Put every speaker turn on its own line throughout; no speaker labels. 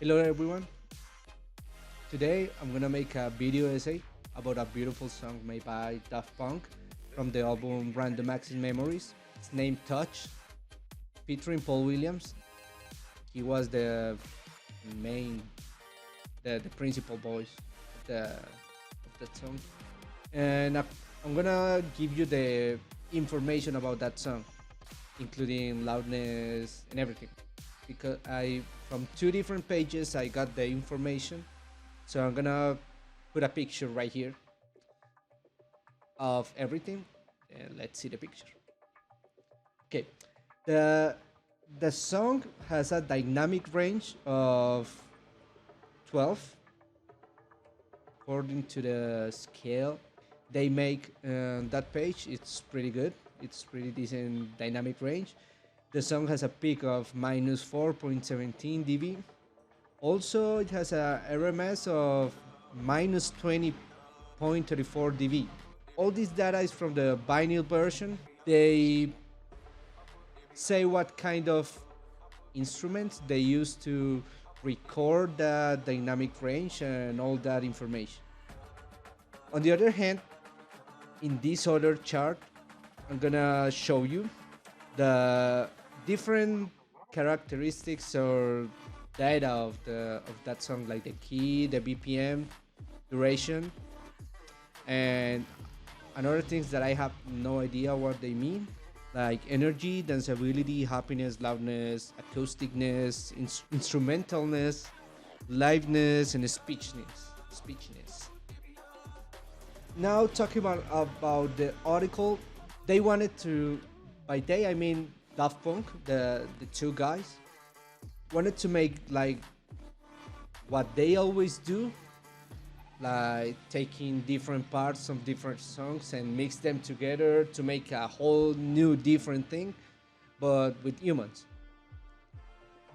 Hello everyone. Today I'm gonna make a video essay about a beautiful song made by Daft Punk from the album Random Access Memories. It's named Touch, featuring Paul Williams. He was main, the principal voice of that song. And I'm gonna give you the information about that song, including loudness and everything. Because from two different pages, I got the information. So I'm gonna put a picture right here of everything, and let's see the picture. Okay, the the song has a dynamic range of 12 according to the scale they make that page. It's pretty good. It's pretty decent dynamic range. The song has a peak of minus 4.17 dB. Also, it has a RMS of minus 20.34 dB. All this data is from the vinyl version. They say what kind of instruments they use to record the dynamic range and all that information. On the other hand, in this other chart, I'm gonna show you the different characteristics or data of that song, like the key, the BPM, duration, and another things that I have no idea what they mean, like energy, danceability, happiness, loudness, acousticness, instrumentalness, liveness, and speechness. Now talking about the article, they wanted to, by they I mean Daft Punk, the two guys, wanted to make like what they always do, like taking different parts of different songs and mix them together to make a whole new different thing, but with humans.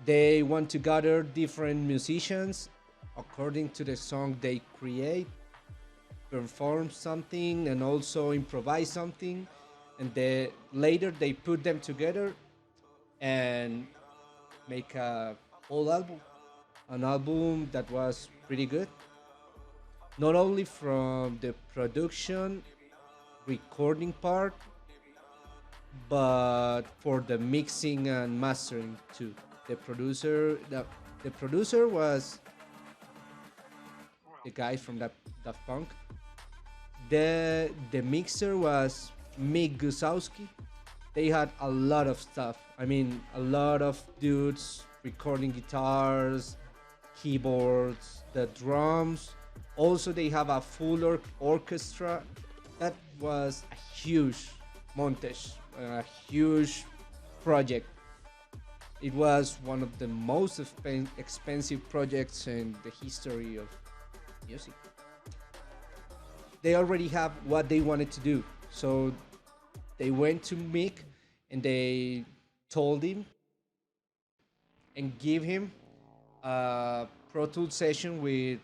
They want to gather different musicians according to the song they create, perform something, and also improvise something, and later they put them together and make a whole album, an album that was pretty good, not only from the production recording part, but for the mixing and mastering too. The producer was the guy from that Daft Punk. The mixer was Mick Gusowski. They had a lot of stuff. I mean, a lot of dudes recording guitars, keyboards, the drums. Also, they have a full orchestra. That was a huge montage, a huge project. It was one of the most expensive projects in the history of music. They already have what they wanted to do, so they went to Mick and they told him and give him a Pro Tools session with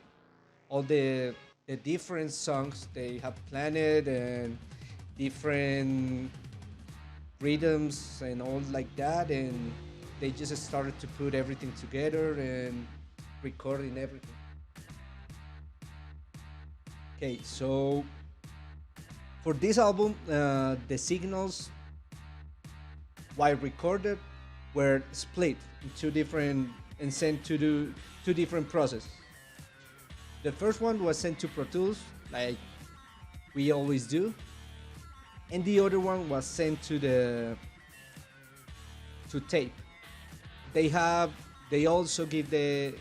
all the different songs they have planned and different rhythms and all like that, and they just started to put everything together and recording everything. Okay, so for this album, the signals, while recorded, were split in two different and sent to do two different processes. The first one was sent to Pro Tools, like we always do, and the other one was sent to tape. They also give the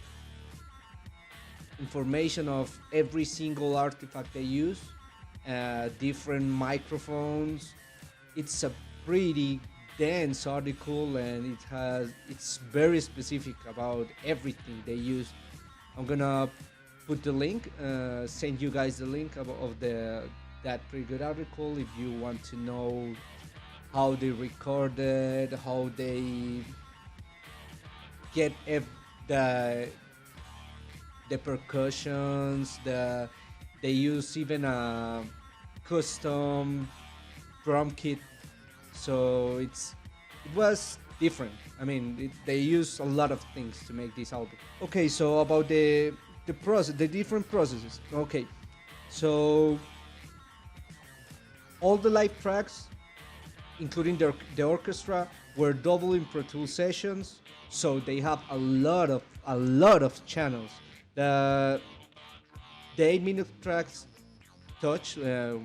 information of every single artifact they use, different microphones. It's a pretty dense article, and it's very specific about everything they use. I'm gonna put the link, send you guys the link of that pretty good article if you want to know how they recorded, how they get the percussions, they use even a custom drum kit. So it was different. I mean, they use a lot of things to make this album. Okay, so about the process, the different processes. Okay, so all the live tracks, including the orchestra, were double in Pro Tools sessions. So they have a lot of channels. The the 8 minute tracks touch the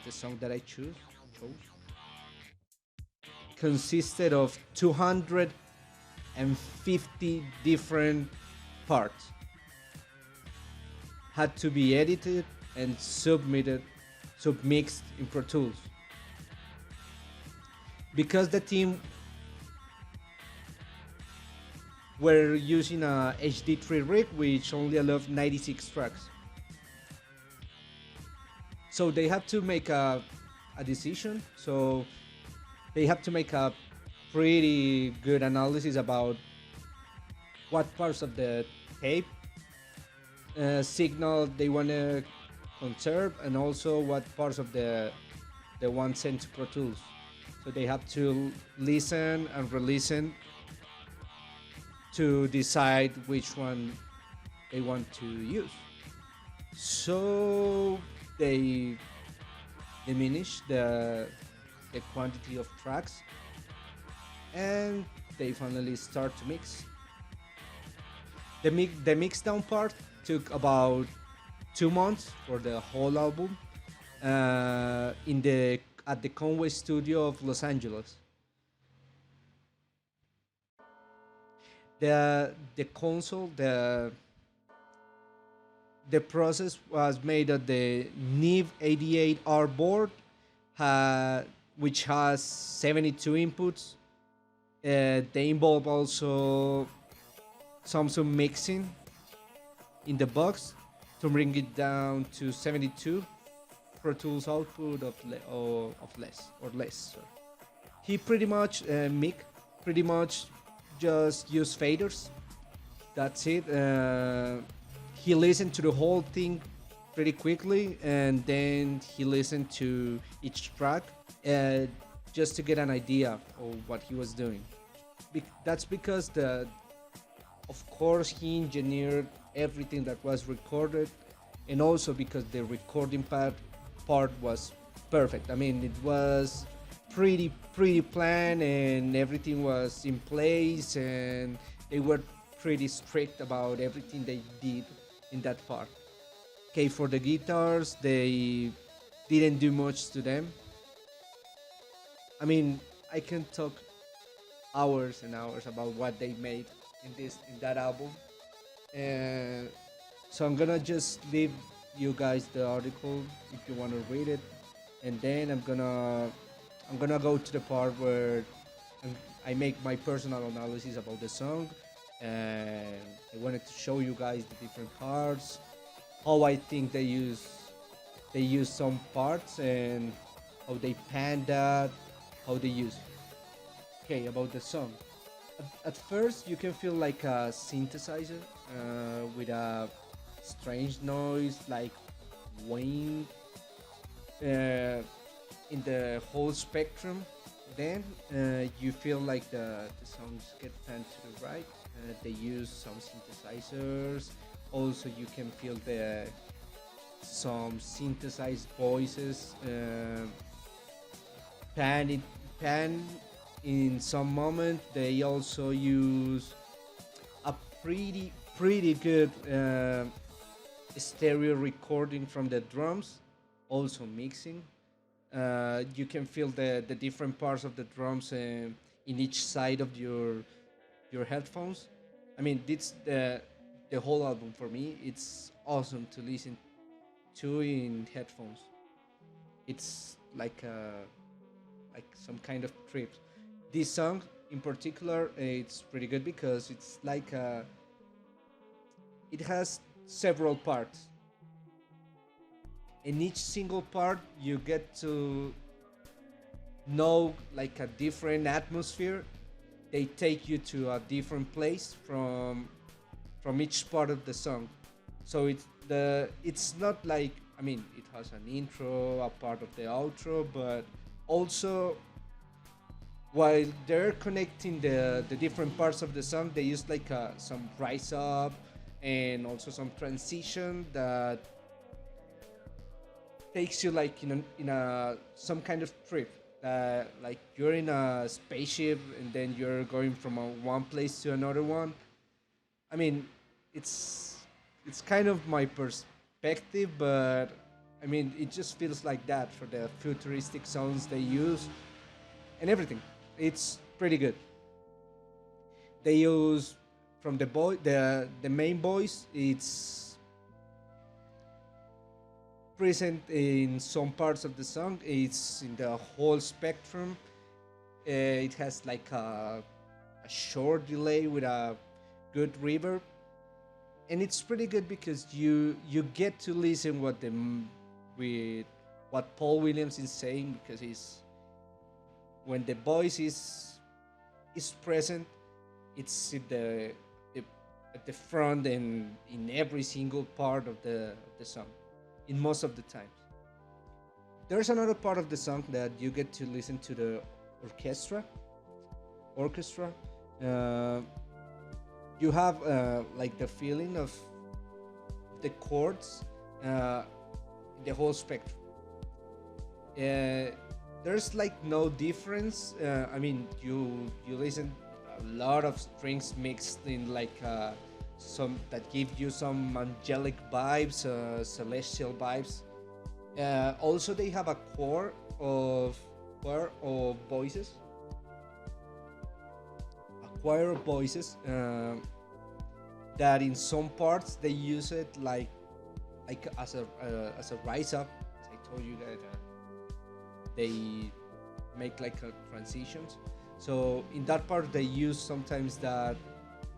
song that I chose consisted of 250 different parts, had to be edited and submixed in Pro Tools. Because the team were using a HD3 rig which only allowed 96 tracks. So they have to make a decision. So they have to make a pretty good analysis about what parts of the tape signal they want to conserve, and also what parts of the one sent to Pro Tools. So they have to listen and re-listen to decide which one they want to use. So they diminish the quantity of tracks, and they finally start to mix. The mix down part took about 2 months for the whole album in the at the Conway Studio of Los Angeles. The console, the process was made at the NIV 88R board, which has 72 inputs. They involve also some mixing in the box to bring it down to 72 Pro Tools output of less or less. Sorry. He pretty much Mick pretty much just used faders. That's it. He listened to the whole thing pretty quickly, and then he listened to each track uh, just to get an idea of what he was doing. That's because of course, he engineered everything that was recorded, and also because the recording part was perfect. I mean, it was pretty planned, and everything was in place, and they were pretty strict about everything they did in that part. Okay, for the guitars, they didn't do much to them. I mean, I can talk hours and hours about what they made in that album. And so I'm gonna just leave you guys the article if you want to read it, and then I'm gonna go to the part where I make my personal analysis about the song, and I wanted to show you guys the different parts, how I think they use some parts, and how they pan that, how they use it. Okay, about the song. At first, you can feel like a synthesizer with a strange noise, like wind, in the whole spectrum. Then you feel like the songs get panned to the right. They use some synthesizers. Also, you can feel some synthesized voices pan in some moment. They also use a pretty good stereo recording from the drums, also mixing. You can feel the different parts of the drums in each side of your headphones. I mean, it's the whole album for me. It's awesome to listen to in headphones. It's like some kind of trip. This song in particular, it's pretty good because it's like it has several parts. In each single part, you get to know like a different atmosphere. They take you to a different place from each part of the song. So it's not like, I mean, it has an intro, a part of the outro, but also while they're connecting the different parts of the song, they use like some rise up and also some transition that takes you like in a some kind of trip. Like you're in a spaceship and then you're going from one place to another one. I mean, it's it's kind of my perspective, but I mean, it just feels like that for the futuristic sounds they use and everything. It's pretty good. They use from the main voice. It's present in some parts of the song. It's in the whole spectrum. It has like a short delay with a good reverb, and it's pretty good because you get to listen with what Paul Williams is saying because he's when the voice is present, it's the at the front and in every single part of the song, in most of the times. There's another part of the song that you get to listen to the orchestra. Orchestra. Uh, you have like the feeling of the chords, uh, the whole spectrum. There's like no difference. I mean, you listen a lot of strings mixed in like some that give you some angelic vibes, celestial vibes. Also, they have a choir of voices, a choir of voices that in some parts they use it like as a rise up. As I told you that they make like a transitions. So in that part they use sometimes that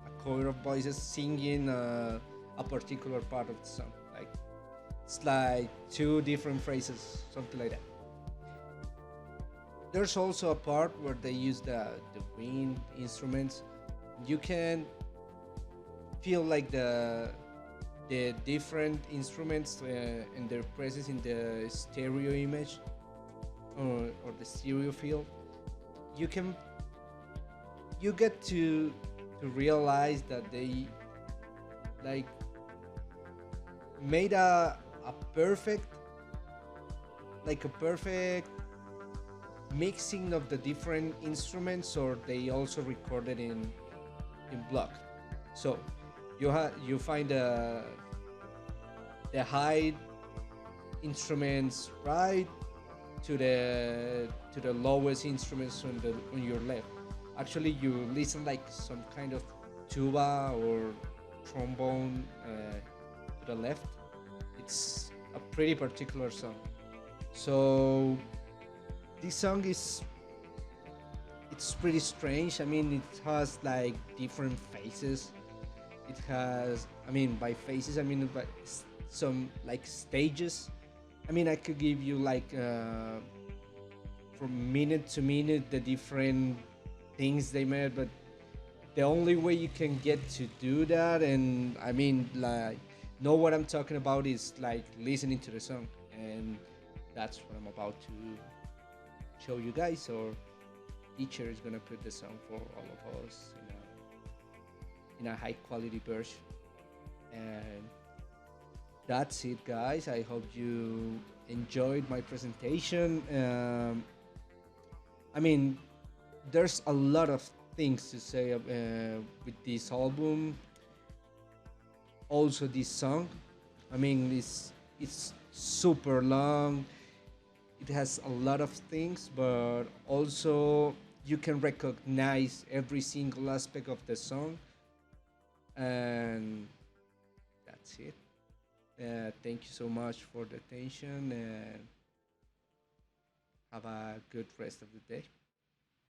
a choir of voices singing a particular part of the song. Like it's like two different phrases, something like that. There's also a part where they use the wind instruments. You can feel like the different instruments and their presence in the stereo image or the stereo field. You can you get to realize that they like made a perfect like a perfect mixing of the different instruments, or they also recorded in block. So you find the high instruments right to the lowest instruments on your left. Actually, you listen like some kind of tuba or trombone to the left. It's a pretty particular song. So this song is it's pretty strange. I mean, it has like different phases. It has, I mean, by phases, I mean by some like stages. I mean, I could give you like from minute to minute the different things they made, but the only way you can get to do that, and I mean, like, know what I'm talking about is like listening to the song, and that's what I'm about to show you guys. Or teacher is gonna put the song for all of us in a high quality version, and that's it, guys. I hope you enjoyed my presentation. I mean, there's a lot of things to say with this album. Also, this song. I mean, it's super long. It has a lot of things, but also you can recognize every single aspect of the song, and that's it. Thank you so much for the attention, and have a good rest of the day.